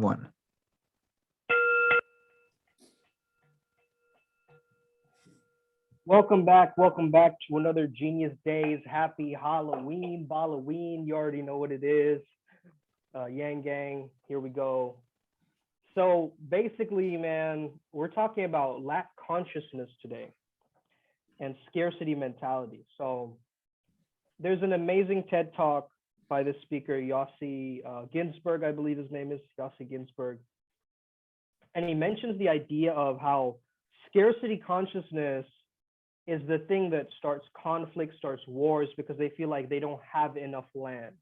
one. Welcome back to another Genius Days. Happy Halloween, Balloween. You already know what it is. Yang Gang, here we go. So basically, man, we're talking about lack consciousness today and scarcity mentality. So there's an amazing TED Talk by this speaker, Yossi Ginsberg, I believe his name is, Yossi Ginsberg. And he mentions the idea of how scarcity consciousness is the thing that starts conflict, starts wars, because they feel like they don't have enough land,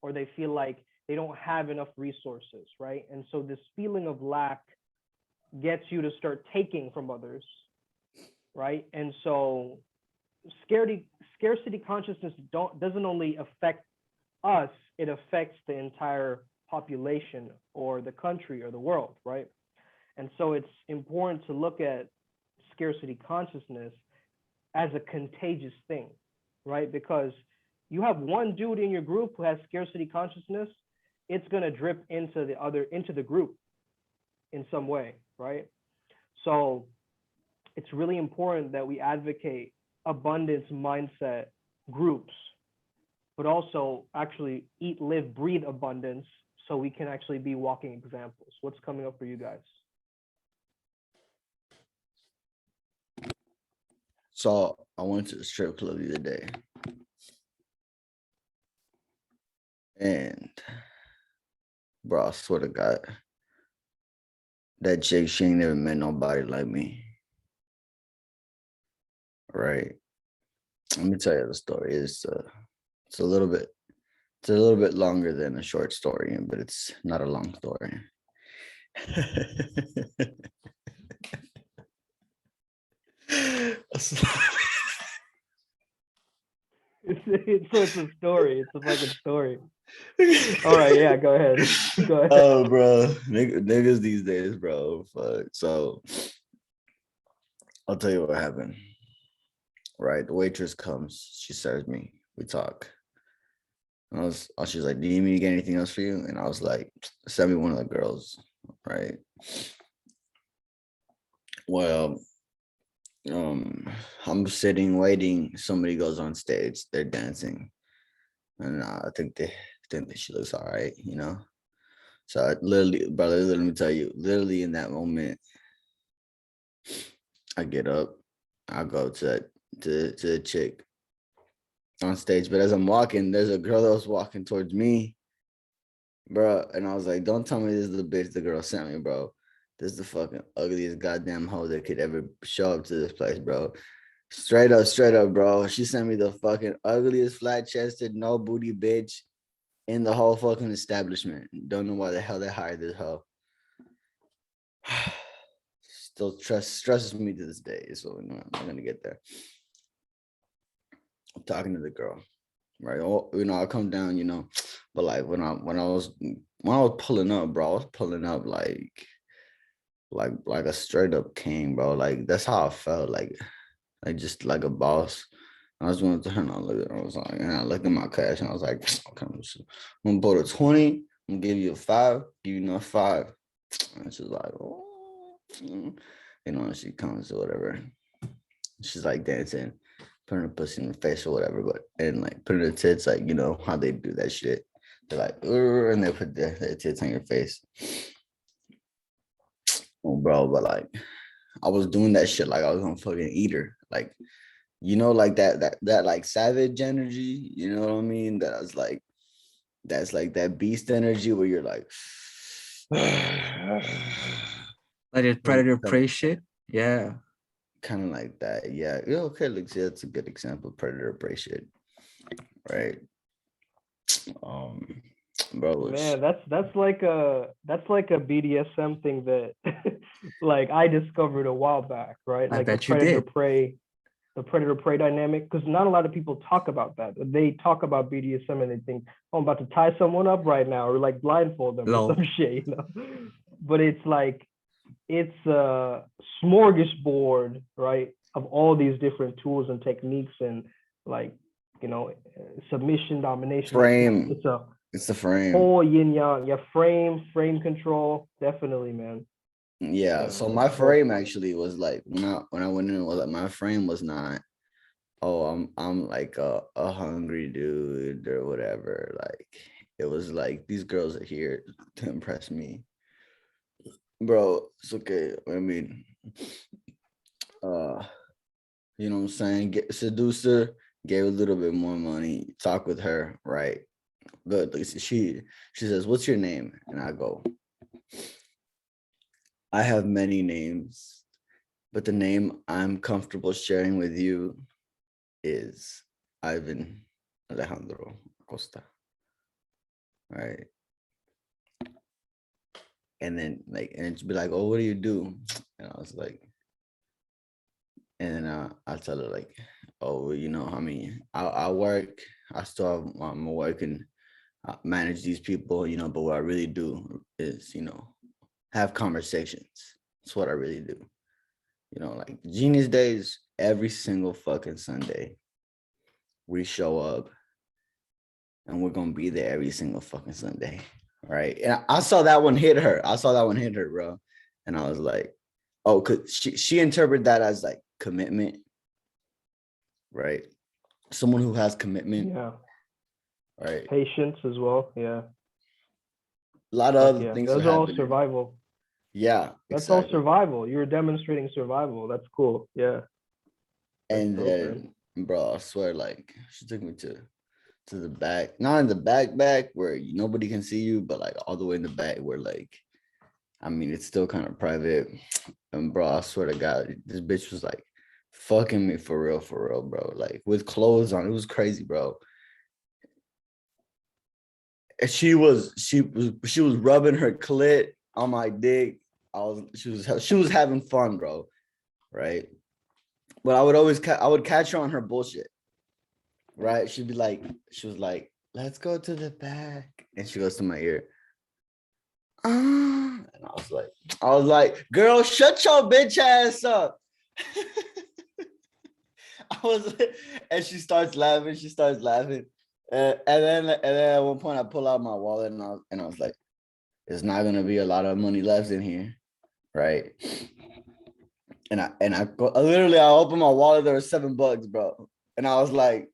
or they feel like they don't have enough resources, right? And so this feeling of lack gets you to start taking from others, right? And so scarcity consciousness doesn't only affect us, it affects the entire population or the country or the world, right? And so it's important to look at scarcity consciousness as a contagious thing, right? Because you have one dude in your group who has scarcity consciousness, it's gonna drip into the group in some way, right? So it's really important that we advocate abundance mindset groups, but also actually eat, live, breathe abundance so we can actually be walking examples. What's coming up for you guys? So I went to the strip club the other day, and bro, I swear to God, that chick, she ain't never met nobody like me. Right? Let me tell you the story. It's a little bit longer than a short story, but it's not a long story. It's a story. It's a fucking story. All right, yeah, go ahead. Go ahead. Oh, bro, niggas these days, bro. Fuck. So I'll tell you what happened. Right, the waitress comes. She serves me. We talk. She's like, "Do you need me to get anything else for you?" And I was like, "Send me one of the girls." Right. Well, I'm sitting waiting. Somebody goes on stage. They're dancing, and I think that she looks all right, you know. So I literally, brother, let me tell you, literally in that moment, I get up, I go to the chick on stage. But as I'm walking, there's a girl that was walking towards me, bro, and I was like, "Don't tell me this is the bitch the girl sent me, bro. This is the fucking ugliest goddamn hoe that could ever show up to this place, bro." Straight up, bro. She sent me the fucking ugliest flat-chested, no booty bitch in the whole fucking establishment. Don't know why the hell they hired this hoe. Still stresses me to this day. So I'm not gonna get there. I'm talking to the girl, right? Oh, I come down, but like when I was pulling up, bro, I was pulling up like a straight up king, bro. Like that's how I felt, like just like a boss. I was going to her and I was like, and I looked at my cash and I was like, "Okay, I'm gonna put a 20, I'm gonna give you a 5, give you another 5." And she's like, "Oh," she comes or whatever. She's like dancing, putting her pussy in her face or whatever, and like putting her tits, like, how they do that shit. They're like, and they put their tits on your face. Oh, bro, but like, I was doing that shit like I was gonna fucking eat her. Like, like that like savage energy, you know what I mean? That's like that beast energy where you're like, Like a predator prey shit. Yeah. Kind of like that. Yeah. Okay, look, see, that's a good example of predator prey shit. Right. Bro, Man, that's like a BDSM thing that like I discovered a while back, right? I Like bet you did. The predator prey dynamic, because not a lot of people talk about that. They talk about BDSM and they think, "Oh, I'm about to tie someone up right now," or like blindfold them or some shit, But it's like it's a smorgasbord, right, of all these different tools and techniques and like submission, domination. frame. It's the frame. Whole yin yang. Yeah, frame control. Definitely, man. Yeah. So my frame actually was like when I went in, was like my frame was not, oh, I'm like a hungry dude or whatever. Like it was like these girls are here to impress me. Bro, it's okay. I mean, you know what I'm saying? Seduce her, gave a little bit more money, talk with her, right? Good. She says, "What's your name?" And I go, "I have many names, but the name I'm comfortable sharing with you is Ivan Alejandro Costa." Right. And then and it's be like, "Oh, what do you do?" And I was like, and then I tell her like, "Oh, you know, I mean, I work, I still have my work and manage these people, you know, but what I really do is, you know, have conversations. That's what I really do. You know, like Genius Days, every single fucking Sunday, we show up and we're gonna be there every single fucking Sunday. Right. And I saw that one hit her. Bro. And I was like, oh, cause she interpreted that as like commitment. Right. Someone who has commitment. Yeah. Right. Patience as well. Yeah. A lot of other things are Those are all happening. survival. Yeah. That's exactly. all survival. You're demonstrating survival. That's cool. Yeah. And then, bro, I swear, like she took me to the back, not in the back where nobody can see you, but like all the way in the back where like, I mean, it's still kind of private. And bro, I swear to God, this bitch was like fucking me for real, bro. Like with clothes on, it was crazy, bro. And she was rubbing her clit on my dick. She was having fun, bro. Right. But I would catch her on her bullshit. Right. She was like, let's go to the back. And she goes to my ear. And I was like, girl, shut your bitch ass up. And she starts laughing. And then at one point I pull out my wallet and I was like, there's not gonna be a lot of money left in here. Right. And I literally opened my wallet, there was $7, bro. And I was like,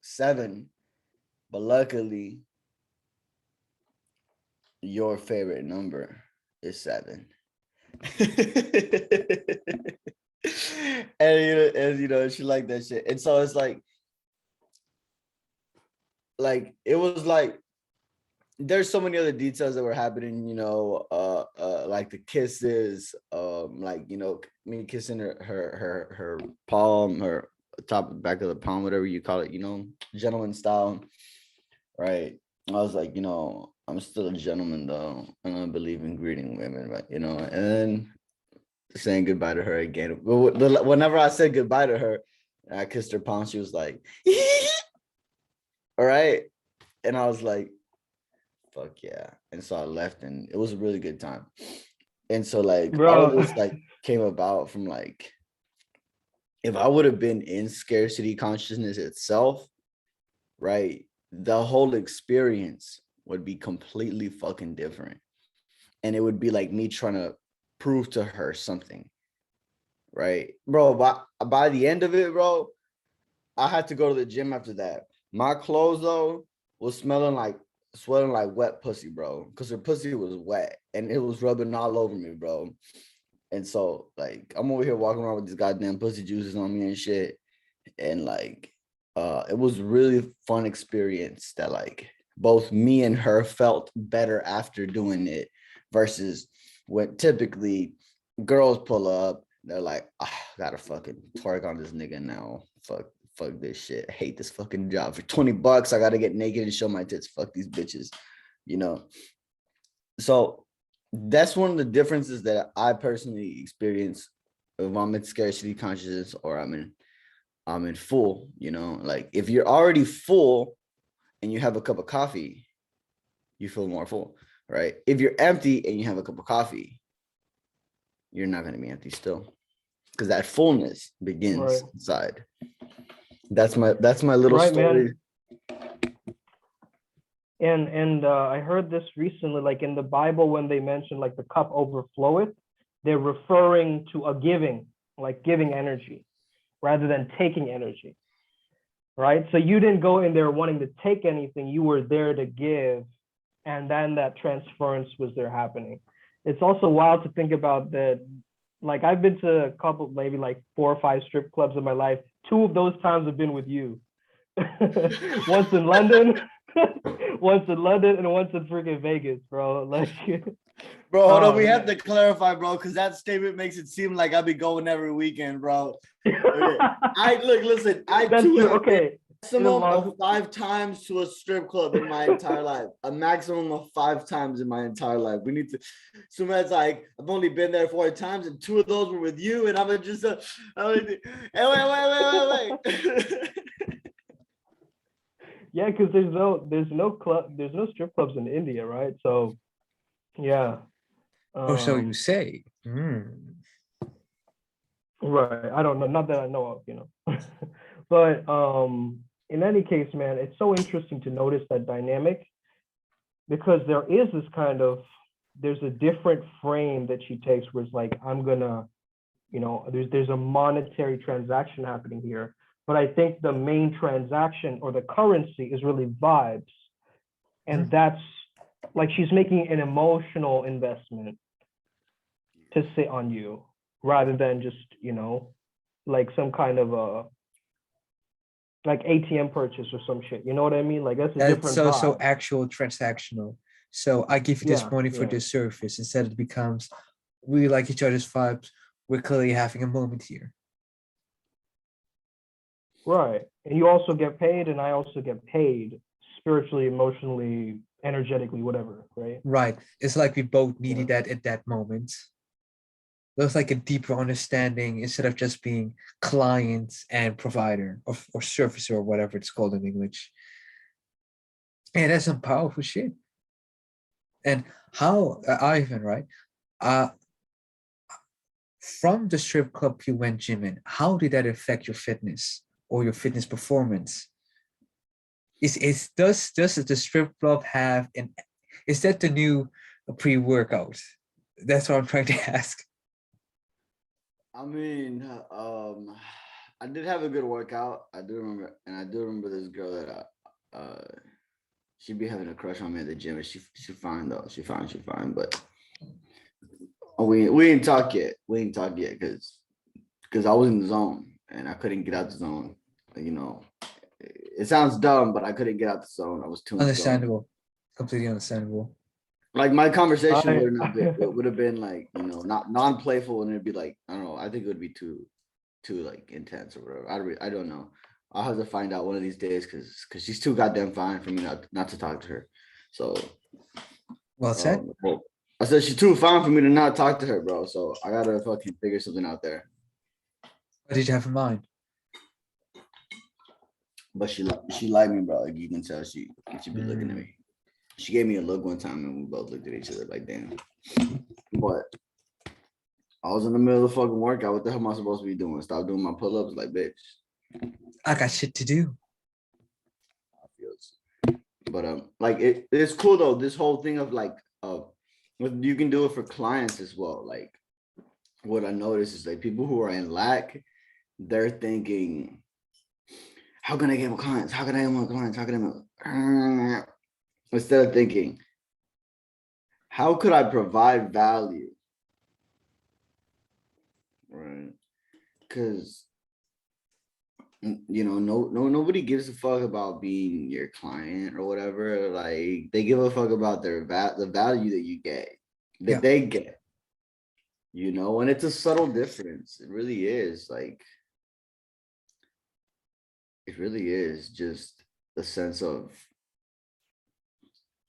7. But luckily, your favorite number is 7. and you know, she liked that shit. And so it's like it was like there's so many other details that were happening, you know, like the kisses, like, you know, me kissing her palm, her top back of the palm, whatever you call it, you know, gentleman style, right? I was like, you know, I'm still a gentleman though, and I believe in greeting women, right? You know, and then saying goodbye to her again. Whenever I said goodbye to her, I kissed her palm, she was like, all right. And I was like, fuck yeah. And so I left and it was a really good time. And so like all of this like came about from like, if I would have been in scarcity consciousness itself, right, the whole experience would be completely fucking different. And it would be like me trying to prove to her something. Right, bro. By the end of it, bro, I had to go to the gym after that. My clothes though was smelling like wet pussy, bro, because her pussy was wet and it was rubbing all over me, bro. And so like I'm over here walking around with these goddamn pussy juices on me and shit. And like it was really fun experience that like both me and her felt better after doing it versus when typically girls pull up, they're like, oh, gotta fucking twerk on this nigga now. Fuck this shit. I hate this fucking job. For $20, I gotta get naked and show my tits. Fuck these bitches, you know. So that's one of the differences that I personally experience if I'm in scarcity consciousness or I'm in full, you know. Like if you're already full and you have a cup of coffee, you feel more full, right? If you're empty and you have a cup of coffee, you're not going to be empty still, because that fullness begins inside. That's my little story. Man. And I heard this recently, like in the Bible, when they mention like the cup overfloweth, they're referring to a giving, like giving energy rather than taking energy, right? So you didn't go in there wanting to take anything, you were there to give, and then that transference was there happening. It's also wild to think about that. Like I've been to a couple, maybe like 4 or 5 strip clubs in my life. 2 of those times have been with you. Once in London, once in London, and once in freaking Vegas, bro. Like, Bro, hold on. oh We have man. to clarify, bro, because that statement makes it seem like I be going every weekend, bro. Okay. Listen, I That's too true. have been Okay. maximum of 5 times to a strip club in my entire life. A maximum of 5 times in my entire life. We need to. Suman's like, I've only been there 4 times, and 2 of those were with you, and I'm just. Hey, wait. Yeah, because there's no strip clubs in India, right? So yeah. Or so you Um, say. right. I don't know, not that I know of, But in any case, man, it's so interesting to notice that dynamic, because there is this kind of, there's a different frame that she takes where it's like, I'm gonna, there's a monetary transaction happening here. But I think the main transaction or the currency is really vibes. And that's like she's making an emotional investment to sit on you rather than just, like some kind of a like ATM purchase or some shit. You know what I mean? Like that's a That's different so vibe. actual transactional. So I give you this Yeah, money for yeah. this service. Instead, it becomes we like each other's vibes. We're clearly having a moment here. Right. And you also get paid, and I also get paid spiritually, emotionally, energetically, whatever, right? Right. It's like we both Yeah. needed that at that moment. There's like a deeper understanding instead of just being client and provider or servicer or whatever it's called in English. And that's some powerful shit. And how, Ivan, right? Uh, from the strip club you went gymming, how did that affect your fitness or your fitness performance? Does the strip club have an, is that the new pre-workout? That's what I'm trying to ask. I mean, I did have a good workout. I do remember this girl that she be having a crush on me at the gym. And she fine though. She fine. But we ain't talk yet. We ain't talk yet because I was in the zone and I couldn't get out the zone. It sounds dumb, but I couldn't get out the zone. I was too in the zone. Understandable, completely understandable. Like my conversation I would have been like, not non-playful, and it'd be like, I don't know. I think it would be too like intense or whatever. I don't know. I'll have to find out one of these days because she's too goddamn fine for me not to talk to her. So Well said. well, I said she's too fine for me to not talk to her, bro. So I gotta fucking figure something out there. What did you have in mind? But she liked me, bro. Like you can tell she be looking at me. She gave me a look one time and we both looked at each other like, damn. But I was in the middle of the fucking workout. What the hell am I supposed to be doing? Stop doing my pull-ups? Like, bitch. I got shit to do. But like it's cool though. This whole thing of like you can do it for clients as well. Like what I noticed is like people who are in lack, they're thinking, how can I get more clients? How can I get more clients? How can I instead of thinking, how could I provide value? Right. Because nobody gives a fuck about being your client or whatever. Like they give a fuck about the value that you get, that they get. And it's a subtle difference. It really is. Like it really is just the sense of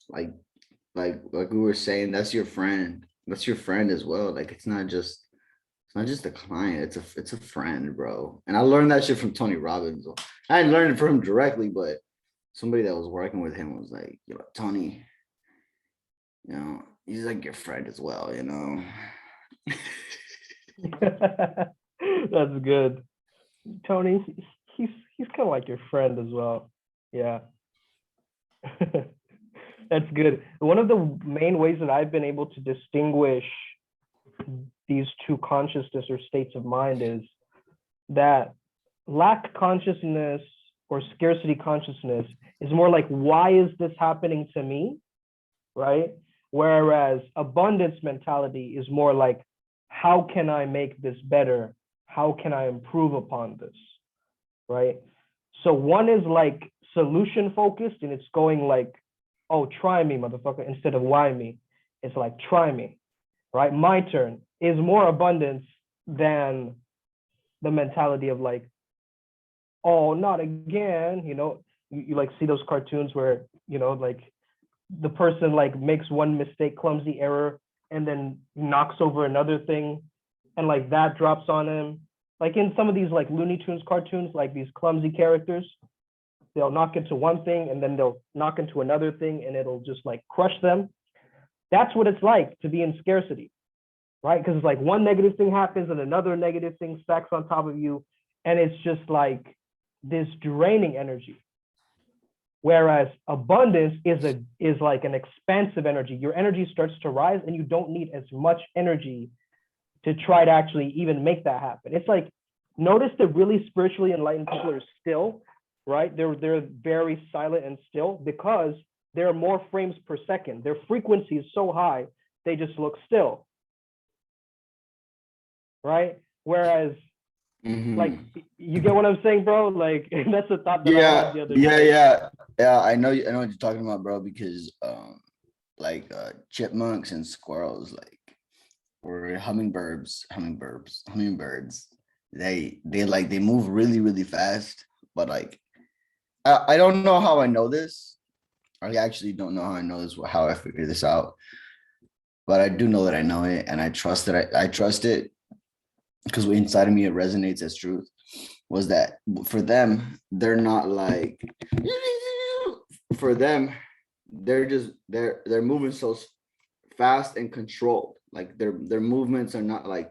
like we were saying, that's your friend. That's your friend as well. Like it's not just a client, it's a friend, bro. And I learned that shit from Tony Robbins. I didn't learn it from him directly, but somebody that was working with him was like, Tony, he's like your friend as well, That's good. Tony, he's kind of like your friend as well. Yeah. That's good. One of the main ways that I've been able to distinguish these two consciousness or states of mind is that lack consciousness or scarcity consciousness is more like, why is this happening to me? Right? Whereas abundance mentality is more like, how can I make this better? How can I improve upon this? Right? So one is like solution focused and it's going like, oh, try me, motherfucker, instead of why me. It's like, try me, right? My turn is more abundance than the mentality of like, oh, not again. You like see those cartoons where, like the person like makes one mistake, clumsy error, and then knocks over another thing, and like that drops on him. Like in some of these like Looney Tunes cartoons, like these clumsy characters, they'll knock into one thing and then they'll knock into another thing and it'll just like crush them. That's what it's like to be in scarcity, right? Because it's like one negative thing happens and another negative thing stacks on top of you. And it's just like this draining energy. Whereas abundance is like an expansive energy. Your energy starts to rise and you don't need as much energy to try to actually even make that happen. It's like, notice that really spiritually enlightened people are still, right? They're very silent and still because there are more frames per second. Their frequency is so high, they just look still, right? Whereas, like, you get what I'm saying, bro? Like, that's a thought that I had the other day. Yeah. I know what you're talking about, bro. Because like chipmunks and squirrels, like, or hummingbirds. They move really, really fast. But like, I don't know how I know this. I actually don't know how I know this, how I figured this out. But I do know that I know it, and I trust that I trust it because inside of me it resonates as truth. Was that for them? They're not like, for them, they're moving so fast and controlled. Like their movements are not like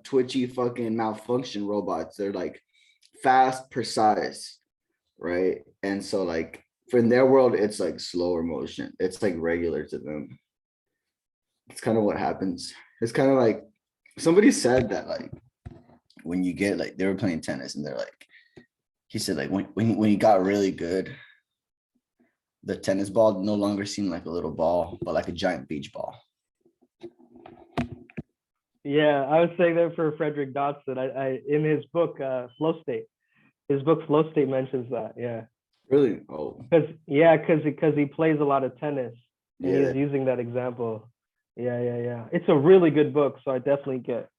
twitchy fucking malfunction robots. They're like fast, precise, right? And so like for in their world, it's like slower motion. It's like regular to them. It's kind of what happens. It's kind of like somebody said that like when you get like, they were playing tennis and they're like, he said like when he got really good, the tennis ball no longer seemed like a little ball, but like a giant beach ball. Yeah, I was saying that for Frederick Dodson. I in his book, Flow State. His book Flow State mentions that. Yeah. Really? Oh. Because he plays a lot of tennis and he's using that example. Yeah. It's a really good book, so I definitely get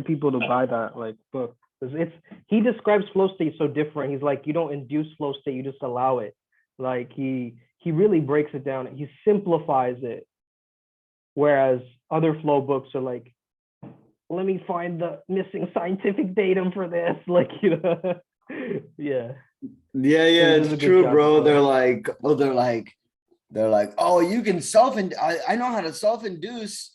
people to buy that like book because he describes flow state so different. He's like, you don't induce flow state, you just allow it. Like he really breaks it down. He simplifies it, whereas other flow books are like, let me find the missing scientific datum for this. Like, yeah. It's true, bro. They're like, oh, you can I know how to self-induce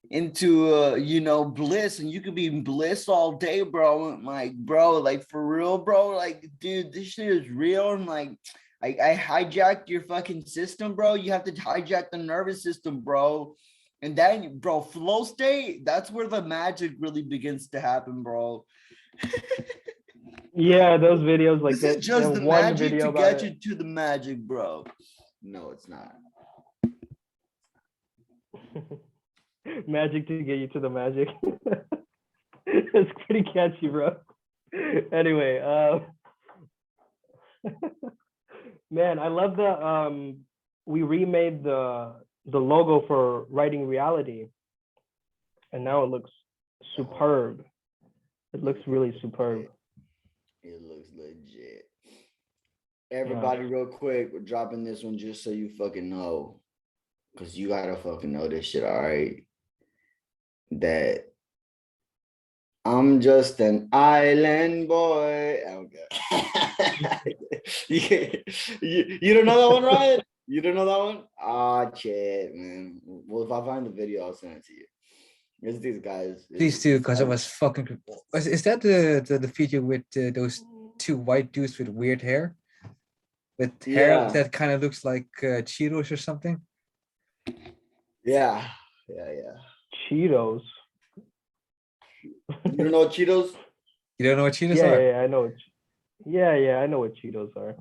into bliss, and you could be in bliss all day, bro. I'm like, bro, like for real, bro. Like, dude, this shit is real. And like, I hijacked your fucking system, bro. You have to hijack the nervous system, bro. And then, bro, flow state, that's where the magic really begins to happen, bro. Yeah, those videos like this that. Is just the one magic video to about get you to the magic, bro. No, it's not. Magic to get you to the magic. It's pretty catchy, bro. Anyway, man, I love the we remade the logo for Writing Reality, and now it looks superb. It looks really superb. It looks legit. Everybody, real quick, we're dropping this one just so you fucking know, because you gotta fucking know this shit, all right? That I'm just an island boy. Okay. you don't know that one, Ryan? You don't know that one? Ah, shit, man. Well, if I find the video, I'll send it to you. It's these guys. Please do, because it was fucking. Is that the feature with those two white dudes with weird hair? with hair Yeah. that kind of looks like Cheetos or something. Yeah. Yeah. Cheetos. You don't know Cheetos? You don't know what Cheetos Yeah, are? yeah, yeah, I know. Yeah, I know what Cheetos are.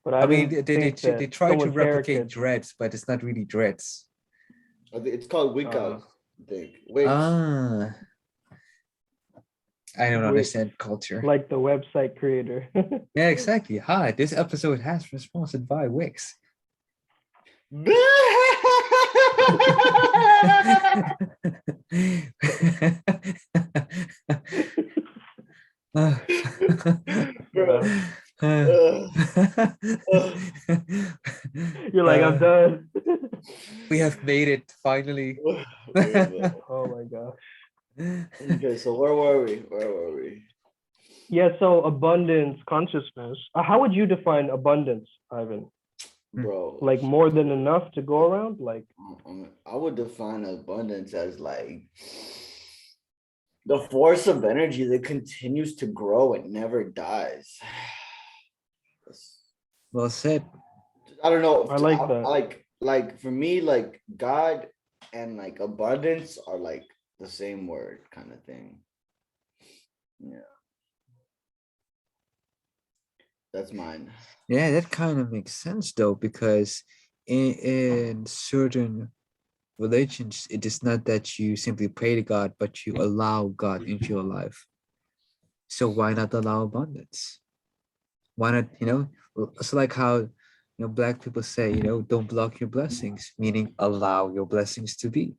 But I I mean, didn't think that they try to someone's hair replicate could. dreads, but it's not really dreads. I think it's called Uh, Wiccas, I think. Wicks. Ah, I don't Wix, understand culture. like the website creator. Yeah, exactly. Hi, this episode has been sponsored by Wix. Bro, Ugh, ugh, you're like, I'm Uh, done. we have made it finally. ugh. Okay, Oh my gosh. so where were we? Where were we? Yeah, so abundance consciousness. How would you define abundance, Ivan? Bro, Like more than enough to go around? Like, I would define abundance as like the force of energy that continues to grow and never dies. Well said. I don't know. I like that. Like for me, like God and like abundance are like the same word kind of thing. Yeah, that's mine. Yeah, that kind of makes sense though, because in certain religions, it is not that you simply pray to God, but you allow God into your life. So why not allow abundance? Why not, it's like how, Black people say, don't block your blessings, meaning allow your blessings to be.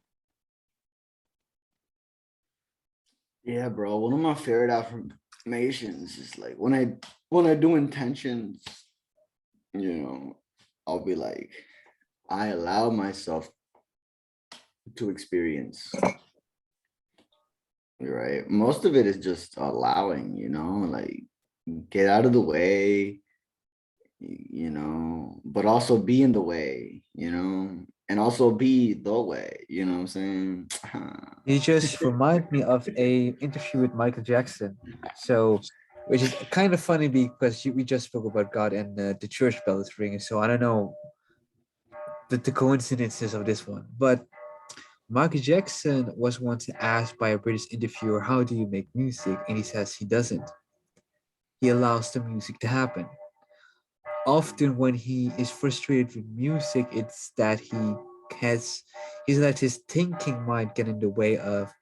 Yeah, bro. One of my favorite affirmations is like when I do intentions, I'll be like, I allow myself to experience. Right. Most of it is just allowing, like get out of the way, but also be in the way, and also be the way, you know what I'm saying? You just remind me of a interview with Michael Jackson. So, which is kind of funny because we just spoke about God and the church bell is ringing. So I don't know the coincidences of this one, but Michael Jackson was once asked by a British interviewer, "How do you make music?" And he says he doesn't. He allows the music to happen. Often, when he is frustrated with music, it's that has he's let his thinking mind get in the way of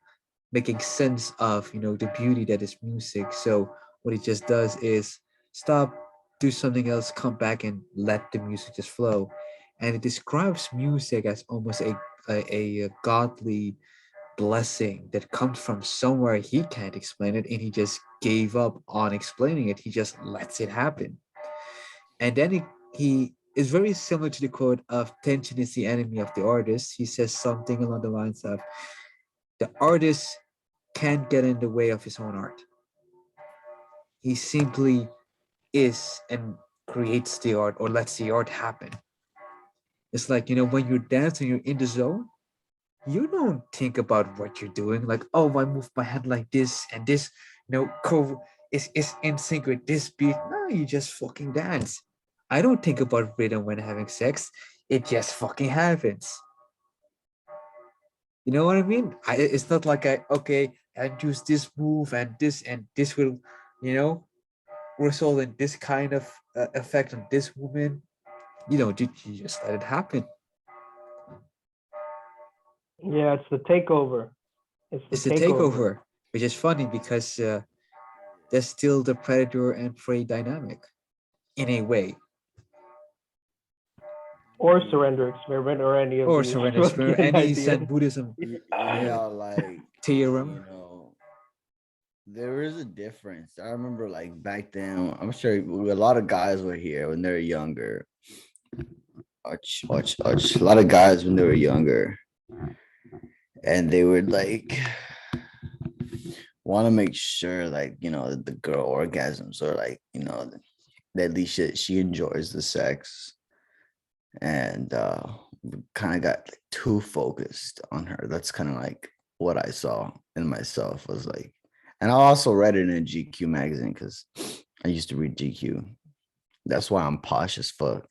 making sense of the beauty that is music. So what he just does is stop, do something else, come back and let the music just flow. And it describes music as almost a godly blessing that comes from somewhere he can't explain it, and he just gave up on explaining it. He just lets it happen. And then he is very similar to the quote of tension is the enemy of the artist. He says something along the lines of the artist can't get in the way of his own art. He simply is and creates the art or lets the art happen. It's like, when you're dancing, you're in the zone, you don't think about what you're doing. Like, oh, I move my head like this and this, is in sync with this beat. No, you just fucking dance. I don't think about rhythm when having sex. It just fucking happens. You know what I mean? It's not like I use this move and this will, you know, result in this kind of effect on this woman. You just let it happen. Yeah, it's the takeover. It's the It's a takeover. takeover, which is funny because there's still the predator and prey dynamic in a way. Or surrender experiment or any of Or these surrender spirit, fucking any ideas. Zen Buddhism Yeah, like theorem. there is a difference. I remember like back then, I'm sure a lot of guys were here when they were younger. A lot of guys when they were younger, and they would like want to make sure like the girl orgasms or like that at least she enjoys the sex, and kind of got like, too focused on her. That's kind of like what I saw in myself was like, and I also read it in a GQ magazine because I used to read GQ. That's why I'm posh as fuck.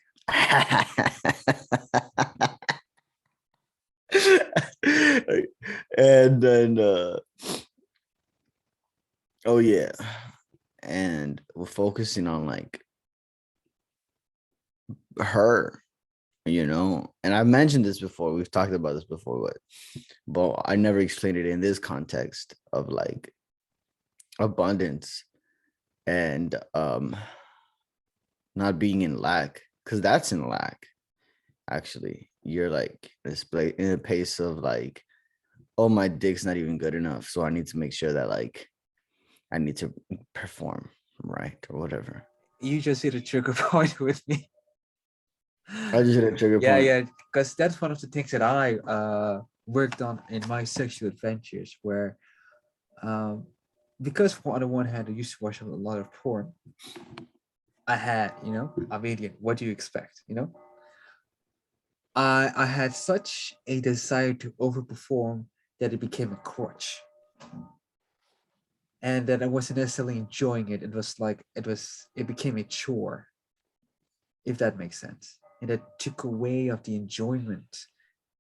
And then oh yeah. And we're focusing on like her, and I've mentioned this before. We've talked about this before, but I never explained it in this context of like abundance and not being in lack, because that's in lack. Actually, you're like in a pace of like, oh, my dick's not even good enough, so I need to make sure that like I need to perform right or whatever. You just hit a trigger point with me. I just hit a trigger Yeah, point. yeah, because that's one of the things that I worked on in my sexual adventures, where because on the one hand I used to watch a lot of porn, I had, I mean, what do you expect, I had such a desire to overperform that it became a crutch. And that I wasn't necessarily enjoying it. It became a chore, if that makes sense. And that took away of the enjoyment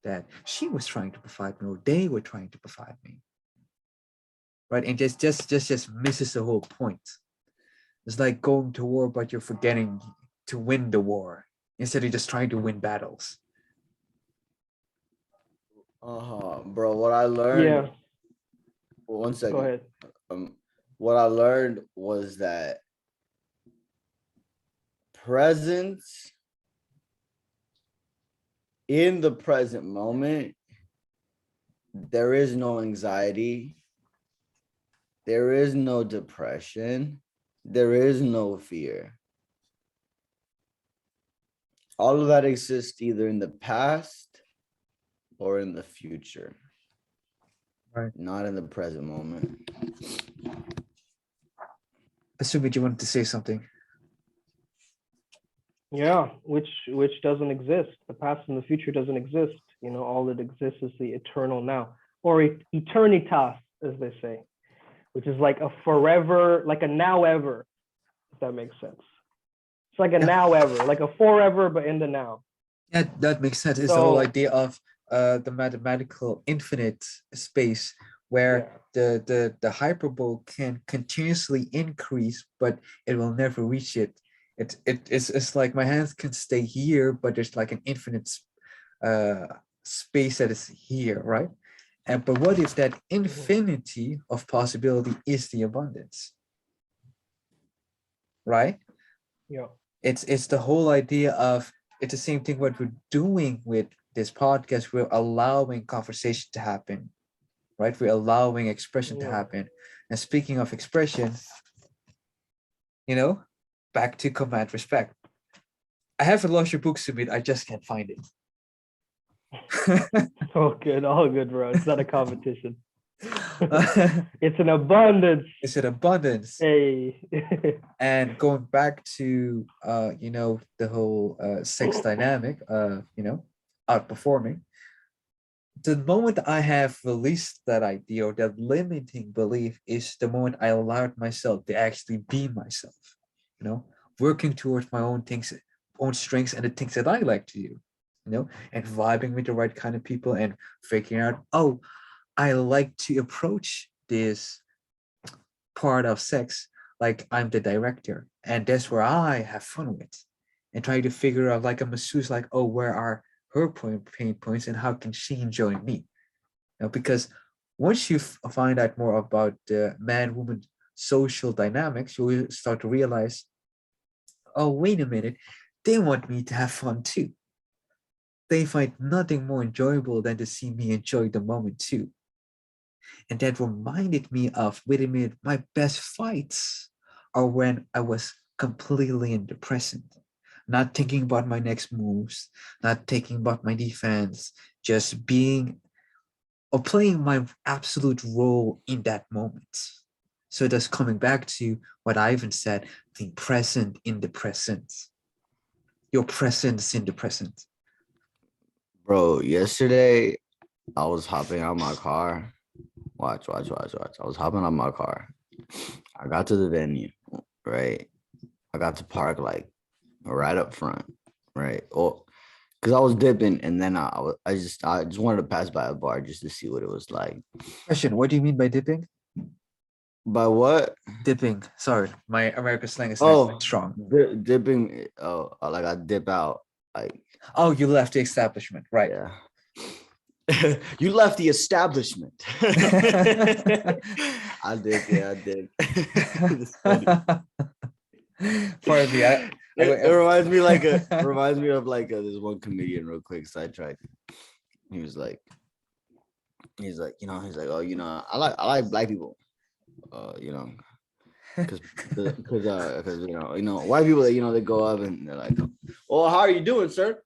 that she was trying to provide me, or they were trying to provide me. Right. And just misses the whole point. It's like going to war, but you're forgetting to win the war instead of just trying to win battles. Bro, what I learned. Yeah. One second. Go ahead. What I learned was that presence in the present moment, there is no anxiety, there is no depression, there is no fear. All of that exists either in the past or in the future, Right. not in the present moment. Assuming you wanted to say something. Yeah, which doesn't exist. The past and the future doesn't exist. All that exists is the eternal now, or eternitas, as they say, which is like a forever, like a now ever, if that makes sense. It's like a now ever, like a forever, but in the now. Yeah, that makes sense. It's the whole idea of the mathematical infinite space, where the hyperbole can continuously increase, but it will never reach it. It's like my hands can stay here, but there's like an infinite space that is here, right? But what if that infinity of possibility is the abundance, right? Yeah. It's the whole idea of, it's the same thing what we're doing with this podcast. We're allowing conversation to happen, right? We're allowing expression to happen. And speaking of expression, back to command respect. I haven't lost your book, Sumit. I just can't find it. All good, bro. It's not a competition. It's an abundance. It's an abundance. Hey. And going back to the whole sex dynamic, outperforming. The moment I have released that idea, or that limiting belief, is the moment I allowed myself to actually be myself, working towards my own things, own strengths, and the things that I like to do, and vibing with the right kind of people, and figuring out, oh, I like to approach this part of sex like I'm the director, and that's where I have fun with, and trying to figure out, like a masseuse, like, oh, where are her pain points and how can she enjoy me? Because once you find out more about the man-woman social dynamics, you will start to realize, oh, wait a minute, they want me to have fun too. They find nothing more enjoyable than to see me enjoy the moment too. And that reminded me of, wait a minute, my best fights are when I was completely in the present, not thinking about my next moves, not thinking about my defense, just being or playing my absolute role in that moment. So that's coming back to what Ivan said, being present in the present. Your presence in the present. Bro, yesterday I was hopping out my car. Watch. I was hopping out my car. I got to the venue, right? I got to park like right up front, right? Or because I was dipping, and then I just wanted to pass by a bar just to see what it was like. Question: what do you mean by dipping? By what? Dipping. Sorry, my American slang is not Oh, strong. dipping. Oh, like I dip out. Like, Oh, you left the establishment, right? yeah. You left the establishment. I did. Yeah, I did. It's funny. Pardon me. It reminds me of like this one comedian real quick sidetrack. He was like, he's like, oh, I like black people, because white people that they go up and they're like, oh, how are you doing, sir?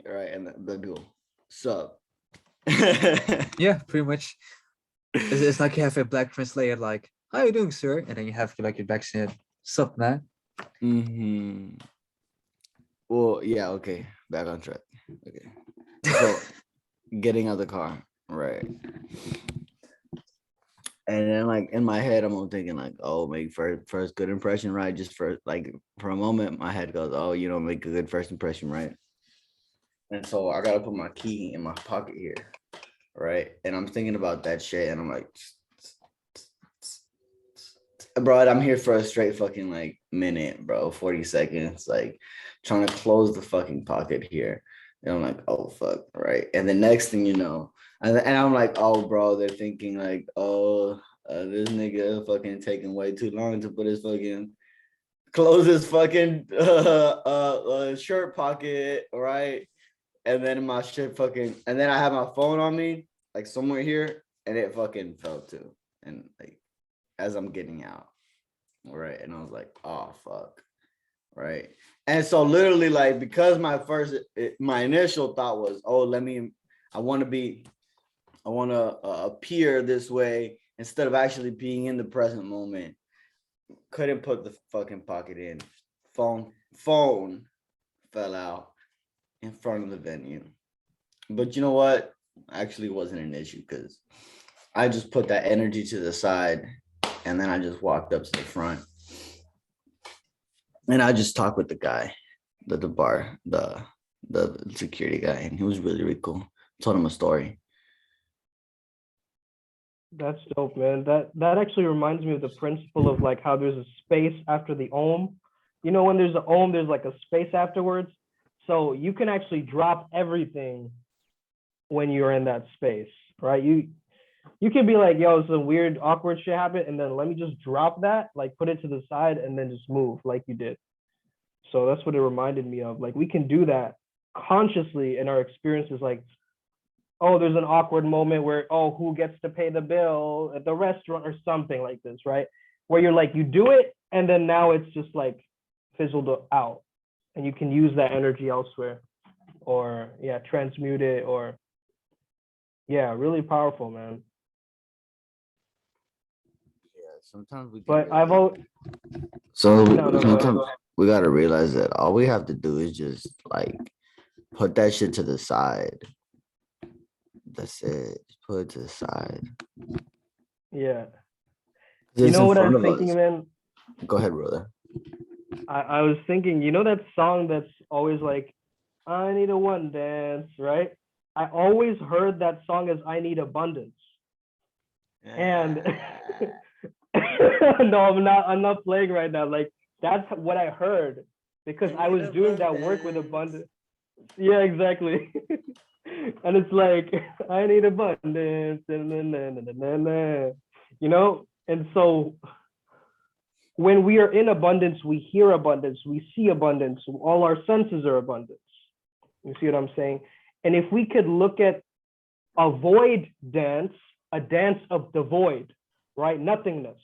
Right, and the black people, sup. Yeah, pretty much. It's like you have a black translator, like, "How you doing, sir?" And then you have like your back saying, "Sup, man." Mm-hmm. Well, yeah, okay, back on track. Okay, so getting out of the car, right? And then like in my head, I'm thinking like, oh, make first good impression, right? Just for like for a moment, my head goes, oh, make a good first impression, right? And so I gotta put my key in my pocket here, right? And I'm thinking about that shit, and I'm like, bro, I'm here for a straight fucking like minute, bro, 40 seconds, like trying to close the fucking pocket here. And I'm like, oh fuck, right? And the next thing you know, and I'm like, oh, bro, they're thinking like, oh, this nigga fucking taking way too long to put his fucking close his fucking shirt pocket, right? And then my shit fucking, and then I have my phone on me, like somewhere here, and it fucking fell too. And like as I'm getting out, right? And I was like, oh fuck, right? And so literally, like, because my initial thought was, oh, I want to appear this way instead of actually being in the present moment. Couldn't put the fucking pocket in. Phone fell out in front of the venue. But you know what? Actually wasn't an issue because I just put that energy to the side and then I just walked up to the front. And I just talked with the guy, the bar, the security guy, and he was really, really cool. Told him a story. That's dope, man. That actually reminds me of the principle of like how there's a space after the om. When there's an om, there's like a space afterwards. So you can actually drop everything when you're in that space, right? You can be like, yo, some weird, awkward shit happened, and then let me just drop that, like put it to the side, and then just move like you did. So that's what it reminded me of. Like we can do that consciously in our experiences. Like, oh, there's an awkward moment where, oh, who gets to pay the bill at the restaurant or something like this, right? Where you're like, you do it, and then now it's just like fizzled out, and you can use that energy elsewhere, or yeah, transmute it, or yeah, really powerful, man. Yeah, sometimes we can. But I've always sometimes we gotta realize that all we have to do is just like put that shit to the side. That's it. Just put it to the side. Yeah. You know what I was thinking, man? Go ahead, brother. I was thinking, that song that's always like, I need a one dance, right? I always heard that song as I need abundance. And no, I'm not playing right now. Like that's what I heard because I was doing that work with abundance. Yeah, exactly. And it's like I need abundance, and so when we are in abundance, we hear abundance, we see abundance, all our senses are abundance. You see what I'm saying? And if we could look at a void dance, a dance of the void, right? Nothingness,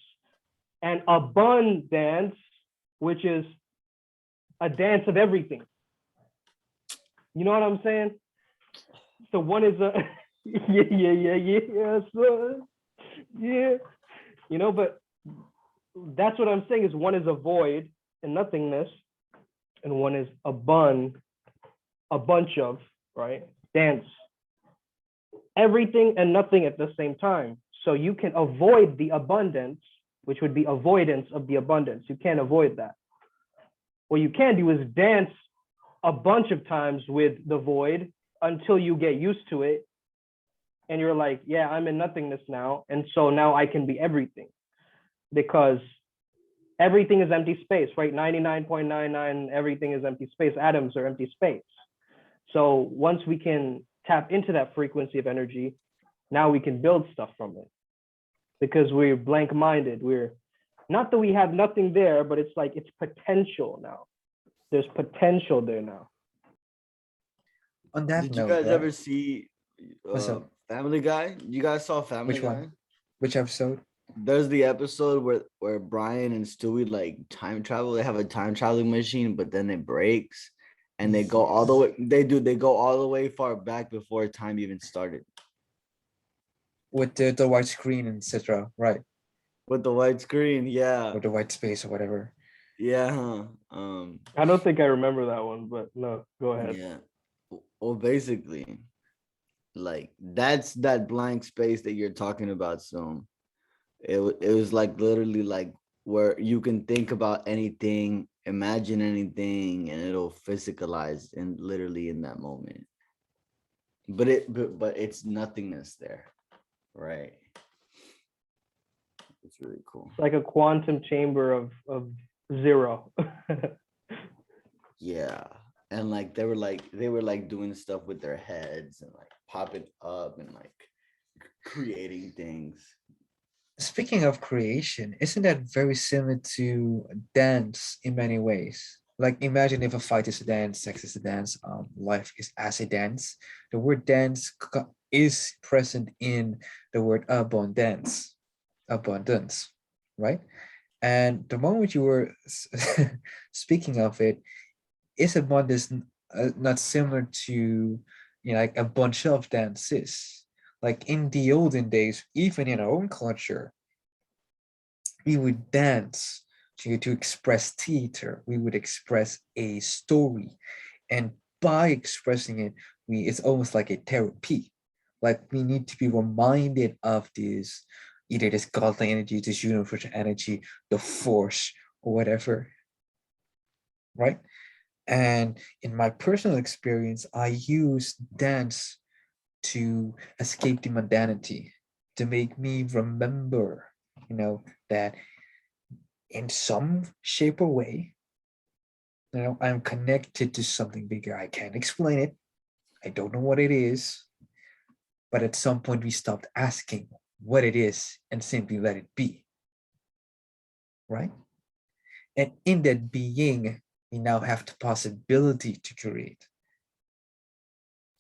and abundance, which is a dance of everything. You know what I'm saying? So one is a yeah, son. Yeah. But that's what I'm saying is one is a void and nothingness, and one is a bunch of, right? Dance. Everything and nothing at the same time. So you can avoid the abundance, which would be avoidance of the abundance. You can't avoid that. What you can do is dance a bunch of times with the void until you get used to it. And you're like, yeah, I'm in nothingness now. And so now I can be everything, because everything is empty space, right? 99.99, everything is empty space. Atoms are empty space. So once we can tap into that frequency of energy, now we can build stuff from it, because we're blank minded. We're not that we have nothing there, but it's like it's potential now. There's potential there now. On that Did you note, guys right? ever see What's up? Family Guy? You guys saw Family Which Guy? one? Which episode? There's the episode where Brian and Stewie like time travel. They have a time traveling machine, but then it breaks, and they go all the way. They go all the way far back before time even started. With the white screen and etc. Right? With the white screen, yeah, Or the white space or whatever. yeah, huh? I don't think I remember that one, but no, go ahead. Yeah. Well, basically, like that's that blank space that you're talking about. So it was like literally like where you can think about anything, imagine anything, and it'll physicalize in literally in that moment. But it's nothingness there, right? It's really cool. It's like a quantum chamber of zero. Yeah. And like they were like doing stuff with their heads and like popping up and like creating things. Speaking of creation, isn't that very similar to dance in many ways? Like imagine if a fight is a dance, sex is a dance, life is as a dance. The word dance is present in the word abundance, right? And the moment you were speaking of it, is abundance not similar to, like a bunch of dances? Like in the olden days, even in our own culture, we would dance to express theater. We would express a story. And by expressing it, it's almost like a therapy. Like we need to be reminded of this, either this godly energy, this universal energy, the force, or whatever. Right? And in my personal experience, I use dance to escape the mundanity, to make me remember, that in some shape or way, I'm connected to something bigger. I can't explain it. I don't know what it is. But at some point, we stopped asking what it is and simply let it be. Right? And in that being, we now have the possibility to create.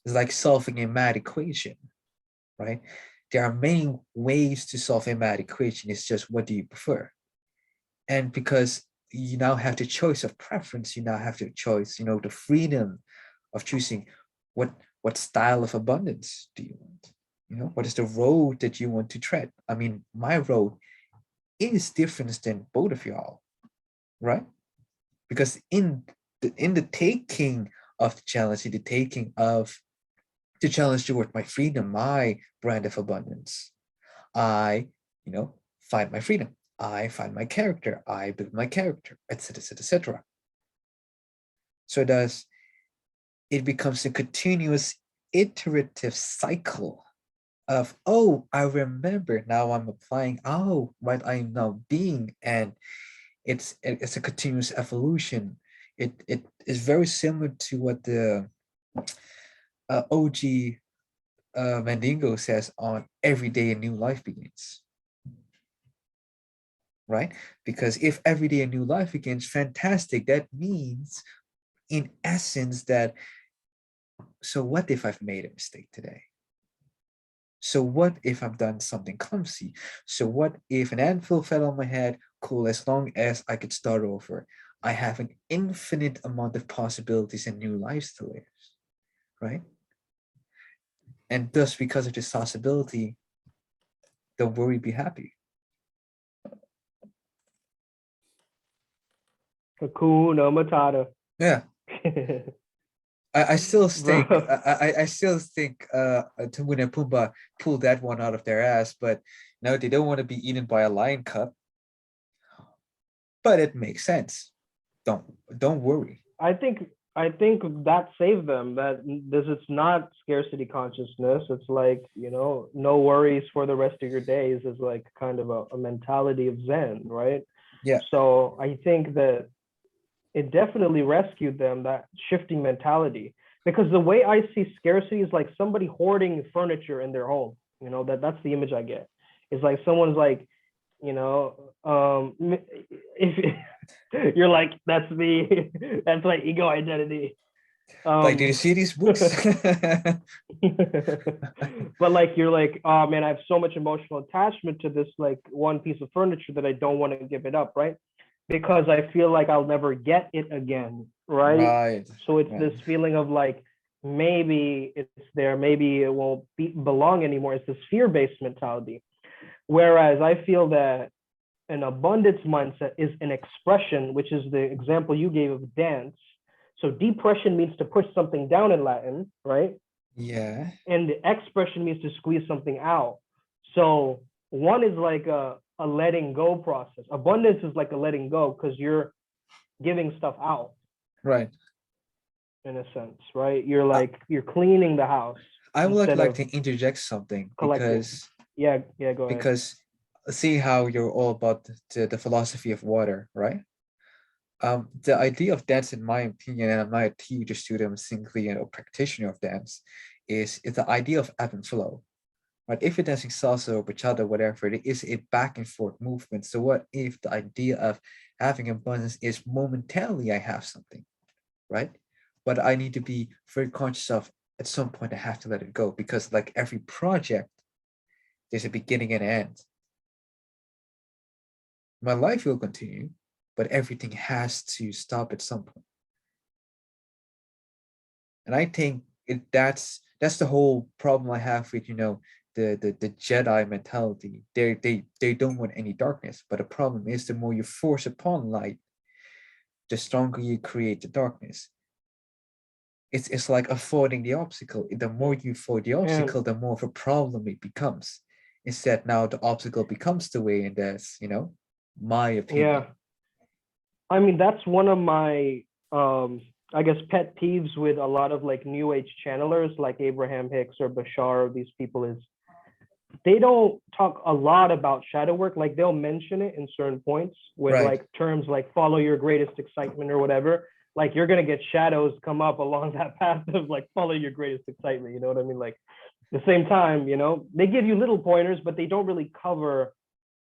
It's like solving a math equation, right? There are many ways to solve a math equation. It's just what do you prefer? And because you now have the choice of preference, you now have the choice, the freedom of choosing what style of abundance do you want? What is the road that you want to tread? I mean, my road is different than both of y'all, right? Because in the taking of the challenge, in the taking of the challenge toward my freedom, my brand of abundance, I, find my freedom. I find my character. I build my character, etc., etc., etc. So thus, it becomes a continuous iterative cycle of, oh, I remember, now I'm applying, oh, right, I am now being, and it's a continuous evolution. It is very similar to what the OG Mandingo says on every day a new life begins. Right? Because if every day a new life begins, fantastic. That means, in essence, that, so what if I've made a mistake today? So what if I've done something clumsy? So what if an anvil fell on my head? Cool, as long as I could start over. I have an infinite amount of possibilities and new lives to live, right? And thus, because of this possibility, don't worry, be happy. Hakuna Matata. Yeah. I still think Bro. I still think Timon and Pumbaa pulled that one out of their ass, but no, they don't want to be eaten by a lion cub. But it makes sense. don't worry. I think that saved them. That this it's not scarcity consciousness. It's like, no worries for the rest of your days is like kind of a mentality of Zen, right? Yeah, So I think that it definitely rescued them, that shifting mentality. Because the way I see scarcity is like somebody hoarding furniture in their home. That's the image I get. It's like someone's like, if you're like, that's me, that's my ego identity. like, did you see these books? But like, you're like, oh man, I have so much emotional attachment to this like one piece of furniture that I don't want to give it up, right? Because I feel like I'll never get it again, right? Right, So it's right. this feeling of like, maybe it's there, maybe it won't belong anymore. It's this fear-based mentality. Whereas I feel that an abundance mindset is an expression, which is the example you gave of dance. So depression means to push something down in Latin, right? Yeah, And the expression means to squeeze something out. So one is like a letting go process. Abundance is like a letting go because you're giving stuff out right. in a sense, right? You're I, like, you're cleaning the house I would instead like of to interject something collecting. Yeah, go ahead. because see how you're all about the philosophy of water, right? The idea of dance, in my opinion, and I'm not a teacher, student, I'm simply a practitioner of dance, is the idea of ebb and flow. Right? If you're dancing salsa or bachata, whatever, it is a back and forth movement. So what if the idea of having abundance is momentarily I have something, right? But I need to be very conscious of at some point I have to let it go because like every project, there's a beginning and an end. My life will continue, but everything has to stop at some point. And I think that's the whole problem I have with the Jedi mentality. They don't want any darkness, but the problem is the more you force upon light, the stronger you create the darkness. It's like avoiding the obstacle. The more you avoid the And obstacle, the more of a problem it becomes. Instead, now the obstacle becomes the way, and that's my opinion. yeah, I mean, that's one of my, I guess, pet peeves with a lot of like new age channelers like Abraham Hicks or Bashar or these people is they don't talk a lot about shadow work. Like they'll mention it in certain points with Right. like terms like follow your greatest excitement or whatever. Like you're gonna get shadows come up along that path of like follow your greatest excitement. You know what I mean? Like at the same time, they give you little pointers, but they don't really cover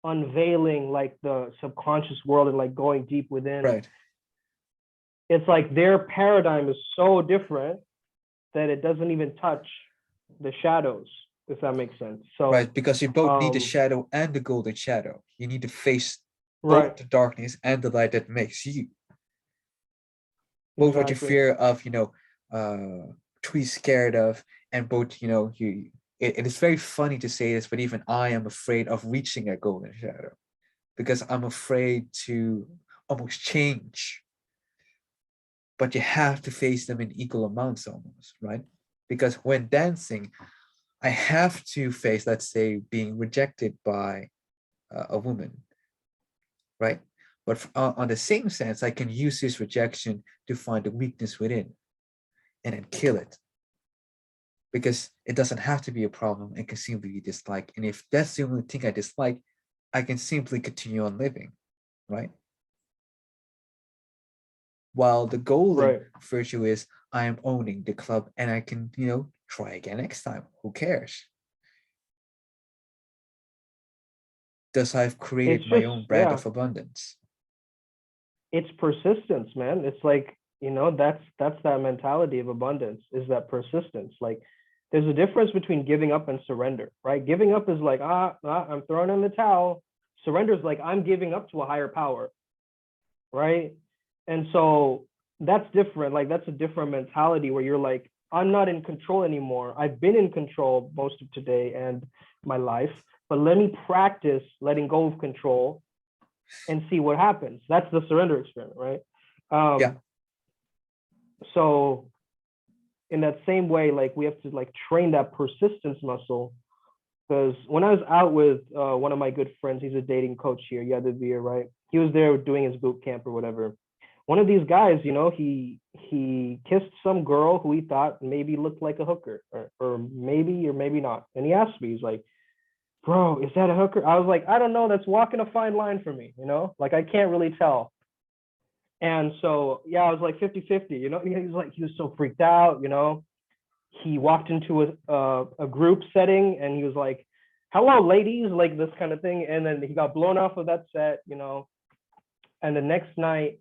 unveiling like the subconscious world and like going deep within. Right. It's like their paradigm is so different that it doesn't even touch the shadows, if that makes sense. So Right, because you both need the um shadow and the golden shadow. You need to face both right, the darkness and the light that makes you. Both what you exactly. fear of, to be scared of, and both, it is very funny to say this, but even I am afraid of reaching a golden shadow because I'm afraid to almost change. But you have to face them in equal amounts almost, right? Because when dancing, I have to face, let's say, being rejected by a woman, right? But on the same sense, I can use this rejection to find a weakness within and then kill it because it doesn't have to be a problem. It can simply be disliked. And if that's the only thing I dislike, I can simply continue on living, right? While the golden Right. virtue is I am owning the club and I can, try again next time. Who cares? Thus, I've It's created my just, own brand yeah, of abundance. it's persistence, man. It's like, that's that mentality of abundance, is that persistence. Like there's a difference between giving up and surrender, right? Giving up is like, I'm throwing in the towel. Surrender is like, I'm giving up to a higher power, right? And so that's different. Like that's a different mentality where you're like, I'm not in control anymore. I've been in control most of today and my life, but let me practice letting go of control and see what happens. That's the surrender experiment, right? Yeah, So in that same way, like we have to like train that persistence muscle. Because when I was out with one of my good friends, he's a dating coach here, Yadavir, right? He was there doing his boot camp or whatever. one of these guys, you know, he kissed some girl who he thought maybe looked like a hooker, or maybe not. And he asked me, he's like, bro, is that a hooker? I was like, I don't know. That's walking a fine line for me, you know, like I can't really tell. And so, yeah, I was like 50-50, you know, he was so freaked out, you know. He walked into a group setting and he was like, hello, ladies, like this kind of thing. And then he got blown off of that set, you know. And the next night,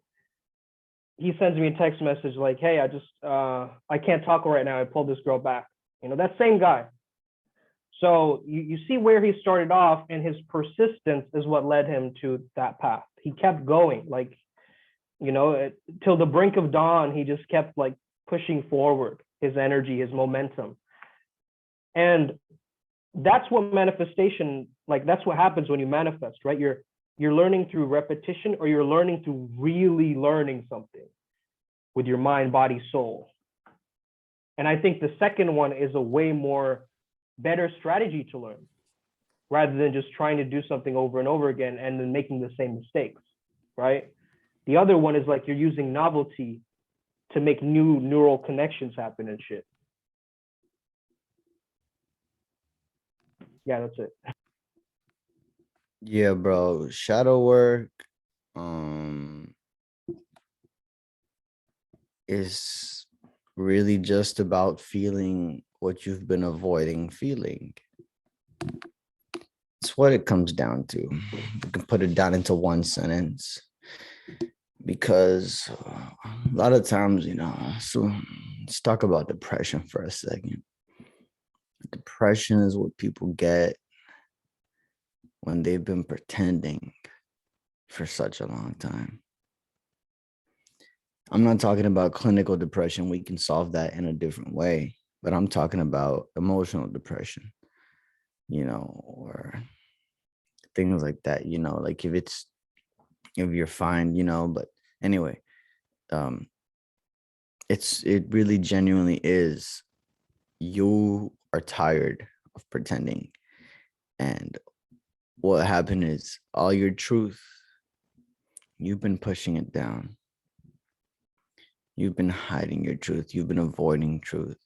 he sends me a text message like, hey, I can't talk right now. I pulled this girl back. You know, that same guy. So you see where he started off, and his persistence is what led him to that path. He kept going, like, you know, till the brink of dawn. He just kept like pushing forward his energy, his momentum. And that's what manifestation, like that's what happens when you manifest, right? You're learning through repetition, or you're learning through really learning something with your mind, body, soul. And I think the second one is a way more better strategy to learn, rather than just trying to do something over and over again and then making the same mistakes, right? The other one is like you're using novelty to make new neural connections happen and shit. Yeah, that's it. Yeah, bro. Shadow work is really just about feeling what you've been avoiding feeling. It's what it comes down to. You can put it down into one sentence, because a lot of times, you know, so let's talk about depression for a second. Depression is what people get when they've been pretending for such a long time. I'm not talking about clinical depression. We can solve that in a different way, but I'm talking about emotional depression, you know, or things like that, you know, like if you're fine, you know, but anyway, it really genuinely is, you are tired of pretending. And what happened is all your truth, you've been pushing it down. You've been hiding your truth. You've been avoiding truth.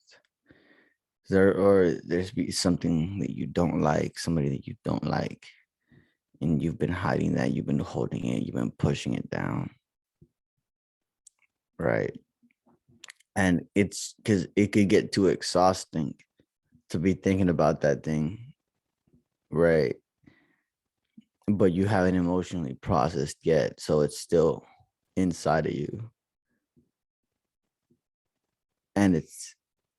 There's be something that you don't like, somebody that you don't like, and you've been hiding that. You've been holding it. You've been pushing it down, right? And it's because it could get too exhausting to be thinking about that thing, right? But you haven't emotionally processed yet, so it's still inside of you,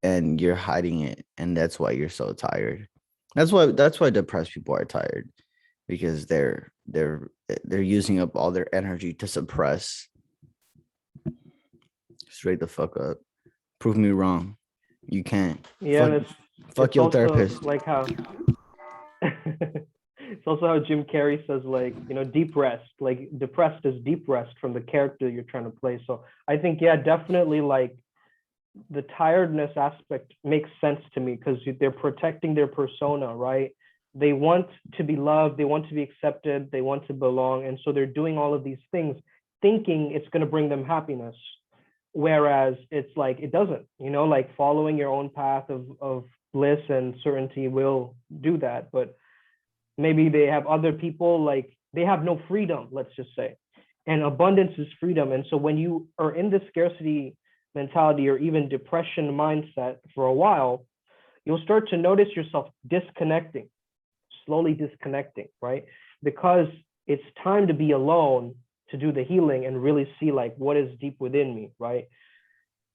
and you're hiding it, and that's why you're so tired. That's why depressed people are tired, because they're using up all their energy to suppress. Straight the fuck up. Prove me wrong. You can't. Yeah, Fuck it's your also therapist. like how it's also how Jim Carrey says, like, you know, deep rest, like depressed is deep rest from the character you're trying to play. So I think, yeah, definitely, like the tiredness aspect makes sense to me, because they're protecting their persona, right? They want to be loved, they want to be accepted, they want to belong. And so they're doing all of these things thinking it's going to bring them happiness. Whereas it's like, it doesn't, you know, like following your own path of bliss and certainty will do that. But maybe they have other people, like they have no freedom, let's just say. And abundance is freedom. And so when you are in this scarcity mentality or even depression mindset for a while, you'll start to notice yourself disconnecting, slowly disconnecting, right? Because it's time to be alone to do the healing and really see like what is deep within me, right?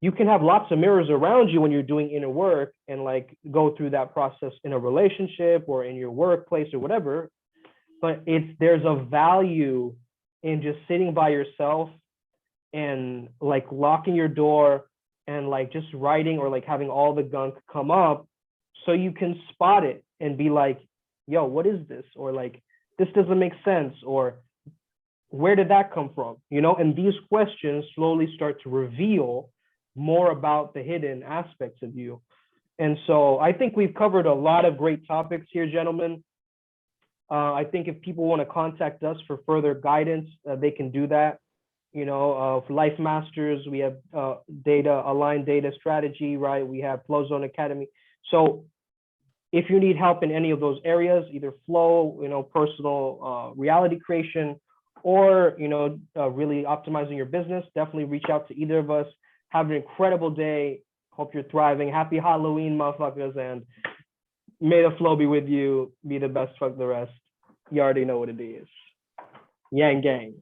You can have lots of mirrors around you when you're doing inner work and like go through that process in a relationship or in your workplace or whatever, but there's a value in just sitting by yourself and like locking your door and like just writing, or like having all the gunk come up so you can spot it and be like, yo, what is this? Or like, this doesn't make sense, or where did that come from? You know, and these questions slowly start to reveal more about the hidden aspects of you. And so I think we've covered a lot of great topics here, gentlemen. I think if people want to contact us for further guidance, they can do that. you know, of Life Masters. We have aligned data strategy, right? We have Flow Zone Academy. So if you need help in any of those areas, either flow, you know, personal reality creation, or, you know, really optimizing your business, definitely reach out to either of us. Have an incredible day. Hope you're thriving. Happy Halloween, motherfuckers. And may the flow be with you. Be the best, fuck the rest. You already know what it is. Yang gang.